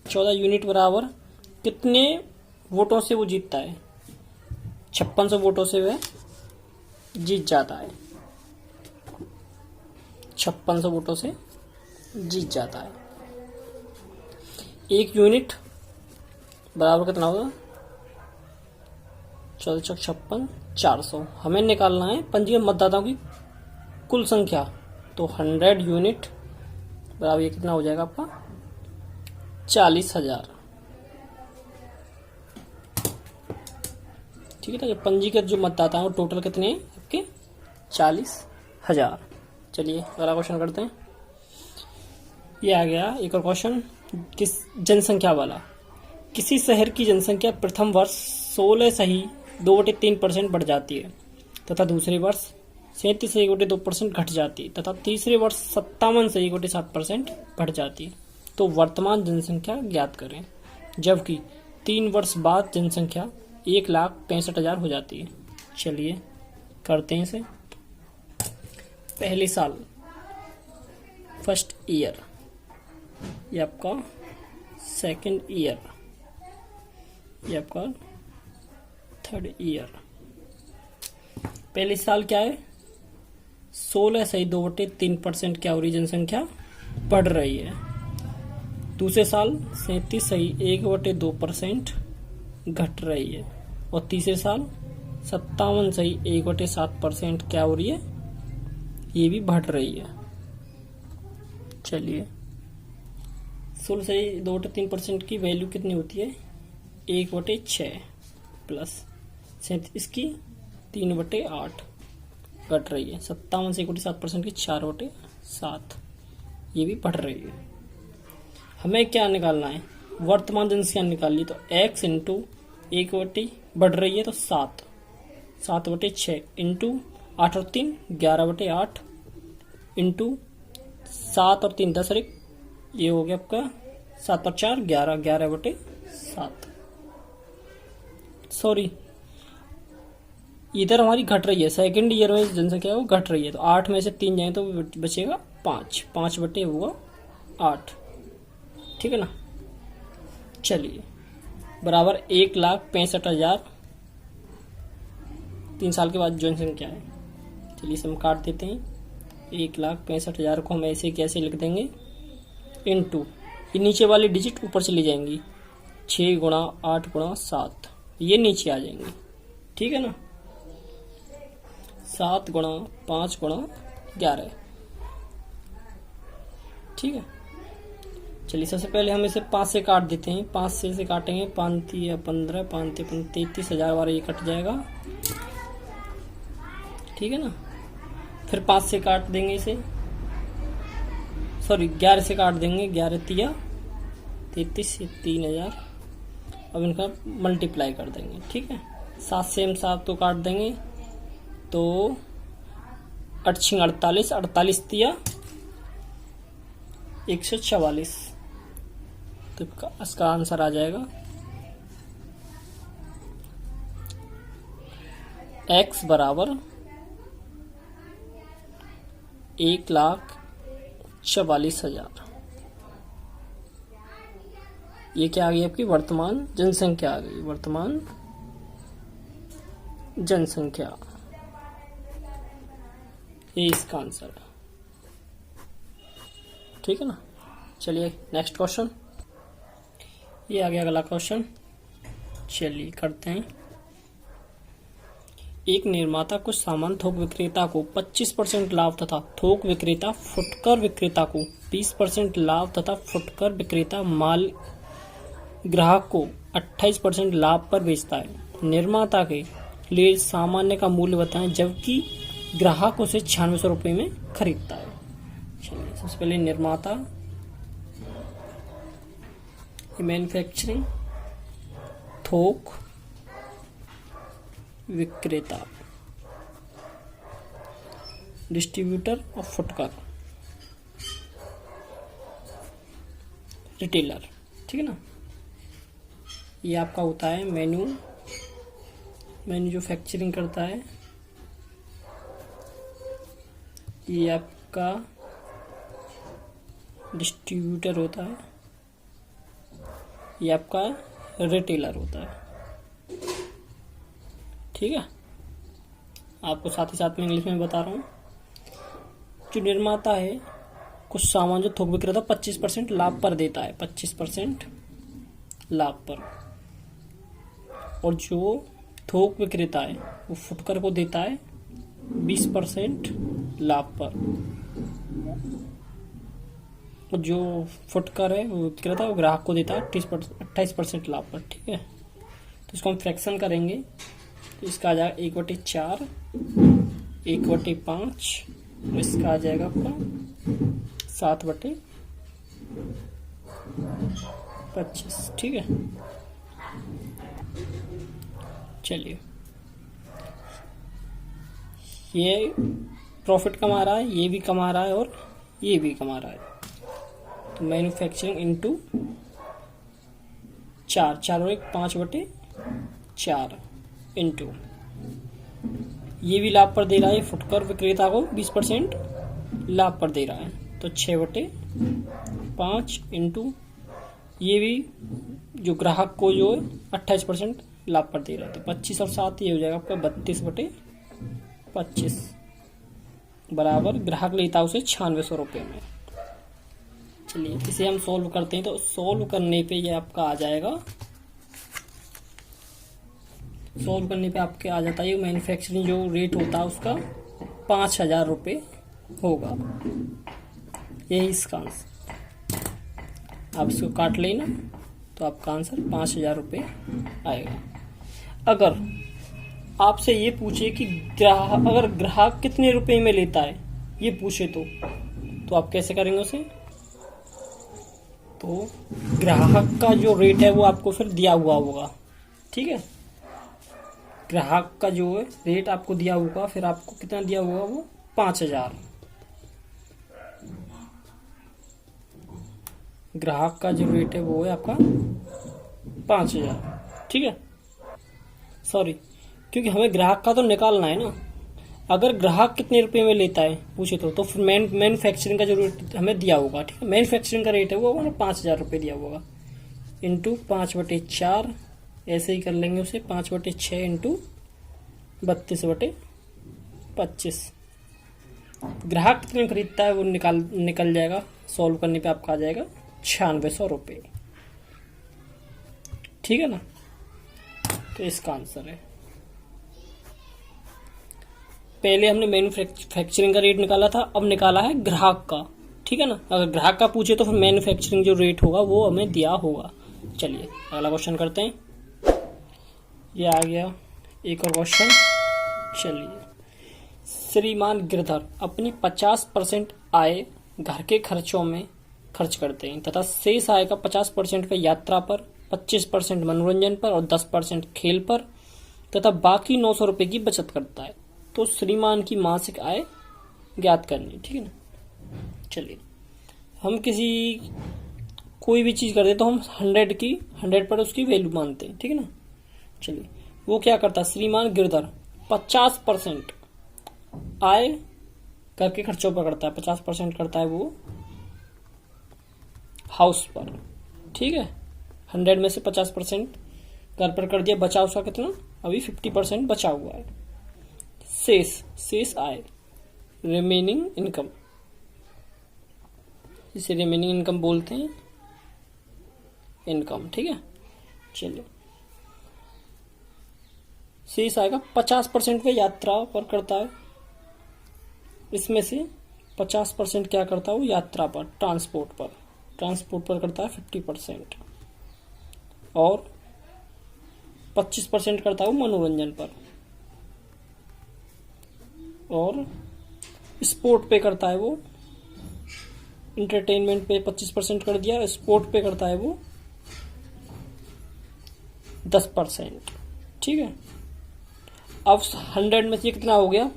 14 यूनिट बराबर कितने वोटों से वो जीतता है, 5600 वोटों से वह जीत जाता है। 5600 वोटों से जीत जाता है। 1 यूनिट बराबर कितना होगा, 14×56 400। हमें निकालना है पंजीकृत मतदाताओं की कुल संख्या, तो 100 यूनिट बराबर ये कितना हो जाएगा आपका 40,000, ठीक है। तो ये पंजीकृत जो मतदाता हैं टोटल कितने हैं आपके 40,000। चलिए अगला क्वेश्चन करते हैं। ये आ गया एक और क्वेश्चन, किस जनसंख्या वाला। किसी शहर की जनसंख्या प्रथम वर्ष 16.2/3% बढ़ जाती है तथा दूसरे वर्ष 37.1/2% घट जाती है तथा तीसरे वर्ष 57.1/7% बढ़ जाती है, तो वर्तमान जनसंख्या ज्ञात करें। जबकि 3 वर्ष बाद जनसंख्या 1,65,000 हो जाती है। चलिए करते हैं इसे। पहले साल, फर्स्ट ईयर, ये आपका सेकंड ईयर, ये आपका थर्ड ईयर। पहले साल क्या है, 16.2/3% क्या हो रही जनसंख्या बढ़ रही है। दूसरे साल 37.1/2% घट रही है। और तीसरे साल 57.1/7% क्या हो रही है, ये भी बढ़ रही है। चलिए 16.2/3% की वैल्यू कितनी होती है, 1/6 प्लस इसकी 3/8 घट रही है। 57.1/7% की 4/7, ये भी बढ़ रही है। हमें क्या निकालना है, वर्तमान जनसंख्या निकाली, तो x इंटू 1/, बढ़ रही है तो 7/6 इंटू 8 और 3 11/8 इंटू 7 और 3 10 और 1, ये हो गया आपका 7 और 4 11 11/7। सॉरी, इधर हमारी घट रही है, सेकंड ईयर में जनसंख्या वो घट रही है, तो 8 में से 3 जाए तो बचेगा 5, 5/8, ठीक है ना। चलिए बराबर 1,65,000 3 साल के बाद जनसंख्या है। चलिए इसे हम काट देते हैं। 1,65,000 को हम ऐसे कैसे लिख देंगे, इनटू ये नीचे वाली डिजिट ऊपर चली जाएंगी, 6 गुणा 8 गुणा 7, ये नीचे आ जाएंगी, ठीक है ना। 7 गुणा 5 गुणा 11, ठीक है। चलिए सबसे पहले हम इसे 5 से काट देते हैं। 5 से इसे काटेंगे, 5 या 15, 5 33,000 बार ये कट जाएगा, ठीक है ना। फिर 5 से काट देंगे इसे, सॉरी 11 से काट देंगे, 11 तिया 33, 3000। अब इनका मल्टीप्लाई कर देंगे, ठीक है। 7 से हम 7 तो काट देंगे, तो 8 48, 48 तिया 144। तो इसका आंसर आ जाएगा x बराबर 1,44,000। ये क्या आ गई आपकी वर्तमान जनसंख्या आ गई, वर्तमान जनसंख्या। ये इसका आंसर है, ठीक है ना। चलिए नेक्स्ट क्वेश्चन, ये आ गया अगला क्वेश्चन। चलिए करते हैं। एक निर्माता कुछ सामान थोक विक्रेता को 25% लाभ तथा थोक विक्रेता फुटकर विक्रेता को 20% लाभ तथा फुटकर विक्रेता माल ग्राहक को 28% लाभ पर बेचता है। निर्माता के लिए सामान्य का मूल्य बताएं जबकि ग्राहक उसे 9600 रुपये में खरीदता है। चलिए सबसे पहले निर्माता, मैन्युफैक्चरिंग, थोक विक्रेता, डिस्ट्रीब्यूटर और फुटकर, रिटेलर, ठीक है ना। ये आपका होता है मैन्युफैक्चरिंग करता है, ये आपका डिस्ट्रीब्यूटर होता है, ये आपका रिटेलर होता है, ठीक है। आपको साथ ही साथ में इंग्लिश में बता रहा हूँ। जो निर्माता है कुछ सामान जो थोक विक्रेता 25% लाभ पर देता है, 25% लाभ पर, और जो थोक विक्रेता है वो फुटकर को देता है 20% लाभ पर, और जो फुटकर है वो विक्रेता वो ग्राहक को देता है 28% लाभ पर, ठीक है। तो इसको हम फ्रैक्शन करेंगे, तो इसका आ जाएगा 1/4, 1/5, और इसका आ जाएगा आपका 7/25, ठीक है। चलिए ये प्रॉफिट कमा रहा है, ये भी कमा रहा है और ये भी कमा रहा है, तो मैन्युफैक्चरिंग इंटू 4, 4 और 1 5/4 इंटू ये भी लाभ पर दे रहा है, फुटकर विक्रेता को 20% लाभ पर दे रहा है, तो 6/5 इंटू ये भी जो ग्राहक को जो है 28% लाभ पर दे रहा है, तो 25 और 7 ये हो जाएगा आपका 32/25 बराबर ग्राहक लेता है उसे 9600 रुपये में। चलिए इसे हम सोल्व करते हैं, तो सोल्व करने पे ये आपका आ जाएगा, सोल्व करने पे आपके आ जाता है मैन्युफैक्चरिंग जो रेट होता है उसका 5000 रुपये होगा। यही इसका आंसर। आप इसको काट लेना तो आपका आंसर 5000 रुपये आएगा। अगर आपसे ये पूछे कि अगर ग्राहक कितने रुपए में लेता है ये पूछे तो आप कैसे करेंगे उसे? तो ग्राहक का जो रेट है वो आपको फिर दिया हुआ होगा, ठीक है। ग्राहक का जो है रेट आपको दिया होगा, फिर आपको कितना दिया होगा वो 5000। ग्राहक का जो रेट है वो है आपका 5000, ठीक है। सॉरी, क्योंकि हमें ग्राहक का तो निकालना है ना। अगर ग्राहक कितने रुपए में लेता है पूछे तो फिर मैन्युफैक्चरिंग का जो रेट हमें दिया होगा, ठीक है। मैन्युफैक्चरिंग का रेट है वो हमें 5000 रुपये दिया होगा, इंटू 5/4 ऐसे ही कर लेंगे उसे, 5/6 इंटू 32/25। ग्राहक कितने में खरीदता है वो निकल जाएगा। सॉल्व करने पे आपका आ जाएगा 9600 रुपये, ठीक है ना। तो इसका आंसर है, पहले हमने मैन्युफैक्चरिंग का रेट निकाला था, अब निकाला है ग्राहक का, ठीक है ना। अगर ग्राहक का पूछे तो फिर मैन्युफैक्चरिंग जो रेट होगा वो हमें दिया होगा। चलिए अगला क्वेश्चन करते हैं। ये आ गया एक और क्वेश्चन। चलिए, श्रीमान गिरधर अपनी 50% आय घर के खर्चों में खर्च करते हैं तथा शेष आय का 50% का यात्रा पर, 25% मनोरंजन पर और 10% खेल पर तथा बाकी 900 रुपए की बचत करता है। तो श्रीमान की मासिक आय ज्ञात करनी, ठीक है ना। चलिए, हम कोई भी चीज करते तो हम 100 पर उसकी वैल्यू मानते हैं, ठीक है ना। चलिए, वो क्या करता है, श्रीमान गिरधर 50% आय घर के खर्चों पर करता है, 50% करता है वो हाउस पर, ठीक है। 100 में से 50% घर पर कर दिया, बचा उसका कितना, अभी 50% बचा हुआ है। शेष आय, रिमेनिंग इनकम, इसे रिमेनिंग इनकम बोलते हैं, इनकम, ठीक है। चलिए, शेष आय का 50% का यात्रा पर करता है, इसमें से 50% क्या करता है वो यात्रा पर, ट्रांसपोर्ट पर करता है 50% और 25% करता है वो मनोरंजन पर और स्पोर्ट पे करता है वो, इंटरटेनमेंट पे 25% कर दिया, स्पोर्ट पे करता है वो 10%, ठीक है। अब 100 में से कितना हो गया,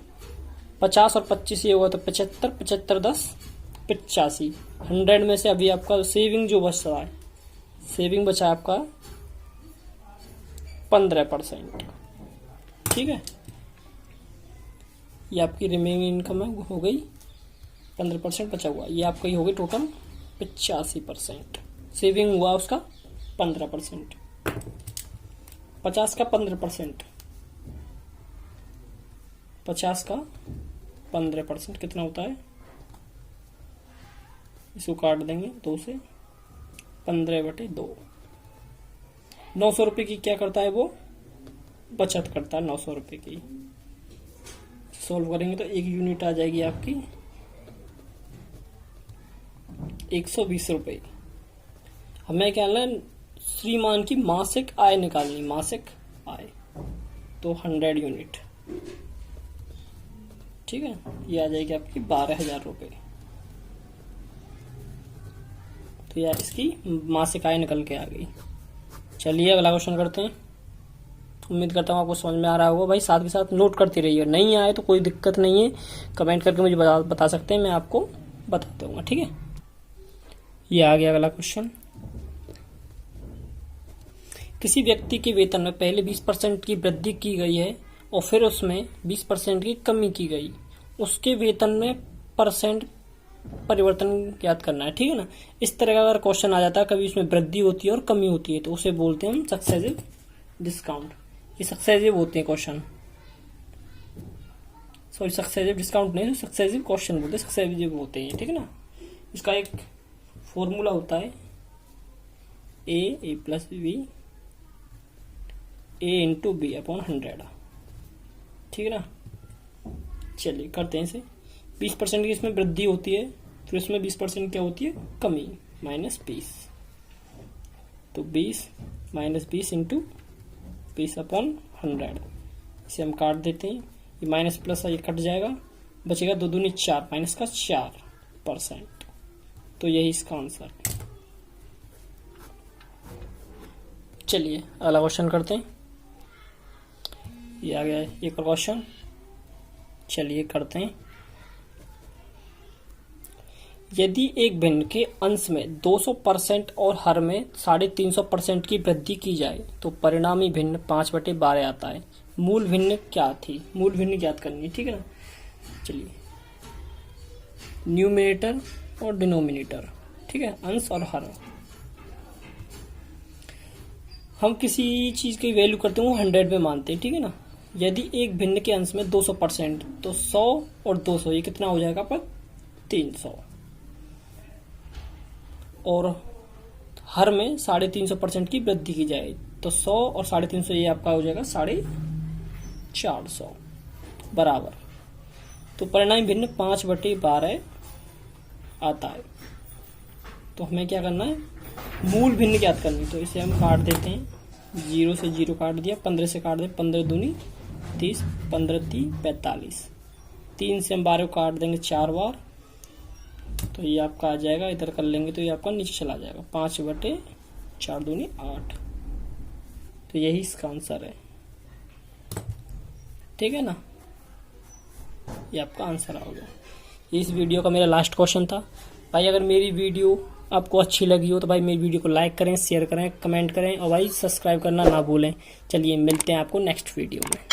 50 और 25 ये हुआ तो 75, 75 10 85। 100 में से अभी आपका सेविंग जो बच रहा है, सेविंग बचा है आपका 15%, ठीक है। ये आपकी रिमेनिंग इनकम है, वो हो गई 15% बचा हुआ, ये आपका ही हो गई टोटल 85%। सेविंग हुआ उसका 15%, 50 का 15%, 50 का 15% कितना होता है, इसको काट देंगे 2 से, 15/2। 900 रुपये की क्या करता है वो, बचत करता है 900 रुपये की। सोल्व करेंगे तो 1 यूनिट आ जाएगी आपकी 120 रुपये। हमें क्या है, श्रीमान की मासिक आय निकालनी, मासिक आय, तो 100 यूनिट, ठीक है। ये आ जाएगी आपकी 12,000 रुपये। तो यार इसकी मासिक आय निकल के आ गई। चलिए अगला क्वेश्चन करते हैं। उम्मीद करता हूँ आपको समझ में आ रहा होगा। भाई साथ के साथ नोट करते रहिए, नहीं आए तो कोई दिक्कत नहीं है, कमेंट करके मुझे बता सकते हैं, मैं आपको बता दूंगा, ठीक है। ये आ गया अगला क्वेश्चन। किसी व्यक्ति के वेतन में पहले 20% की वृद्धि की गई है और फिर उसमें 20% की कमी की गई, उसके वेतन में परसेंट परिवर्तन ज्ञात करना है, ठीक है ना। इस तरह का अगर क्वेश्चन आ जाता है, कभी उसमें वृद्धि होती है और कमी होती है, तो उसे बोलते हैं हम सक्सेसिव डिस्काउंट। ये सक्सेसिव होते हैं क्वेश्चन, सॉरी सक्सेसिव डिस्काउंट नहीं, सक्सेसिव क्वेश्चन बोलते हैं, सक्सेसिव होते हैं, ठीक है ना। इसका एक फॉर्मूला होता है A+B A/B/100, ठीक है ना। चलिए करते हैं इसे। 20% की इसमें वृद्धि होती है, फिर इसमें 20% क्या होती है, कमी, -20। तो 20 - 20 × 20/100, इसे हम काट देते हैं। ये माइनस प्लस ये कट जाएगा, बचेगा 2 दूनी 4, माइनस का 4%। तो यही इसका आंसर है। चलिए अगला क्वेश्चन करते हैं। ये आ गया एक और क्वेश्चन, चलिए करते हैं। यदि एक भिन्न के अंश में 200% और हर में 350% की वृद्धि की जाए तो परिणामी भिन्न 5/12 आता है। मूल भिन्न क्या थी, मूल भिन्न ज्ञात करनी है, ठीक है ना। चलिए, न्यूमिनेटर और डिनोमिनेटर, ठीक है, अंश और हर। हम किसी चीज की वैल्यू करते हैं वो 100 में मानते हैं, ठीक है ना। यदि एक भिन्न के अंश में 200% तो 100 और 200 ये कितना हो जाएगा पर 300, और हर में 350% की वृद्धि की जाए तो 100 और 350 ये आपका हो जाएगा 450 बराबर। तो परिणामी भिन्न 5/12 आता है। तो हमें क्या करना है, मूल भिन्न ज्ञात करनी। तो इसे हम काट देते हैं, 0 से 0 काट दिया, 15 से काट दिया, 15 दूनी 30, 15 × 3 = 45। 3 से हम 12 काट देंगे 4 बार, तो ये आपका आ जाएगा, इधर कर लेंगे तो ये आपका नीचे चला जाएगा, 5/4 दूनी 8। तो यही इसका आंसर है, ठीक है ना। ये आपका आंसर आ गया। इस वीडियो का मेरा लास्ट क्वेश्चन था भाई। अगर मेरी वीडियो आपको अच्छी लगी हो तो भाई मेरी वीडियो को लाइक करें, शेयर करें, कमेंट करें और भाई सब्सक्राइब करना ना भूलें। चलिए मिलते हैं आपको नेक्स्ट वीडियो में।